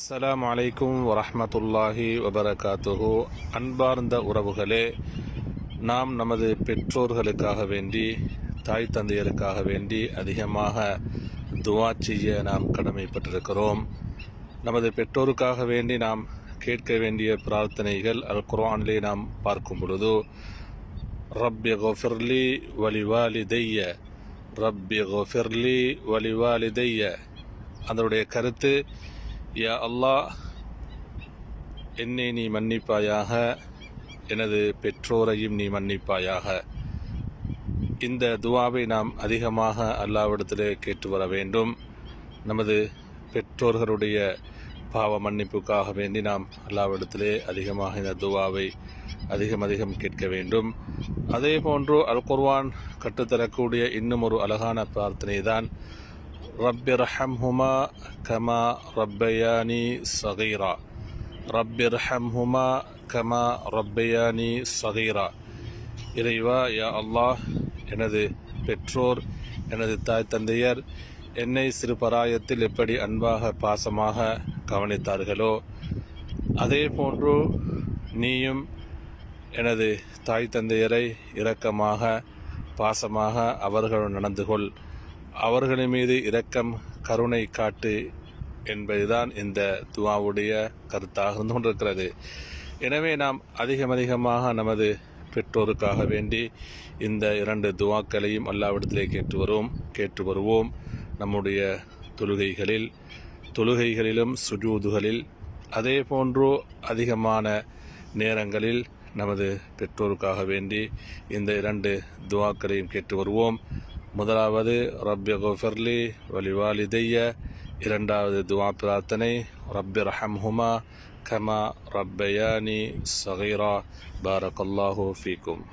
அஸ்ஸலாமு அலைக்கும் வரஹ்மத்துல்லாஹி வபரகாத்துஹு. அன்பார்ந்த உறவுகளே, நாம் நமது பெற்றோர்களுக்காக வேண்டி, தாய் தந்தையருக்காக வேண்டி அதிகமாக துஆ செய்ய நாம் கடமைப்பட்டிருக்கிறோம். நமது பெற்றோருக்காக வேண்டி நாம் கேட்க வேண்டிய பிரார்த்தனைகள் அல் குர்ஆனிலே நாம் பார்க்கும் பொழுது, ரப்பி குஃபிர்லி வலிவாலிதைய, ரப்பி குஃபிர்லி வலிவாலிதைய, அதனுடைய கருத்து, யா அல்லாஹ், என்னை நீ மன்னிப்பாயாக, எனது பெற்றோரையும் நீ மன்னிப்பாயாக. இந்த துஆவை நாம் அதிகமாக அல்லாஹ்விடத்திலே கேட்டு வர வேண்டும். நமது பெற்றோர்களுடைய பாவ மன்னிப்புக்காக வேண்டி நாம் அல்லாஹ்விடத்திலே அதிகமாக இந்த துஆவை அதிகம் கேட்க வேண்டும். அதே போன்று அல் குர்ஆன் கற்றுத்தரக்கூடிய இன்னும் ஒரு அழகான பிரார்த்தனை தான், ரப்பிர்ஹம்ஹுமா கமா ரப்பயானி ஸகீரா, ரப்பிர்ஹம்ஹுமா கமா ரப்பயானி ஸகீரா. இறைவா, யா அல்லாஹ், எனது பெற்றோர், எனது தாய் தந்தையர் என்னை சிறு பராயத்தில் எப்படி அன்பாக பாசமாக கவனித்தார்களோ, அதே போன்று நீயும் எனது தாய் தந்தையரை இரக்கமாக பாசமாக அவர்களுடன் நடந்து கொள், அவர்களின் மீது இரக்கம் கருணை காட்டு என்பதுதான் இந்த துஆவுடைய கருத்தாக இருந்து கொண்டிருக்கிறது. எனவே நாம் அதிகமாக நமது பெற்றோருக்காக வேண்டி இந்த இரண்டு துஆக்களையும் அல்லாஹ்விடத்திலே கேட்டு வருவோம். நம்முடைய தொழுகைகளிலும் சுஜூதுகளில், அதே போன்று அதிகமான நேரங்களில் நமது பெற்றோருக்காக வேண்டி இந்த இரண்டு துஆக்களையும் கேட்டு வருவோம். முதலாவது ரப்பி குஃபிர்லி வலிவாலிதைய, இரண்டாவது துஆ பிரார்த்தனை ரப்பிர்ஹம்ஹுமா கமா ரப்பயானி ஸகீரா. பாரக்கல்லாஹு ஃபீக்கும்.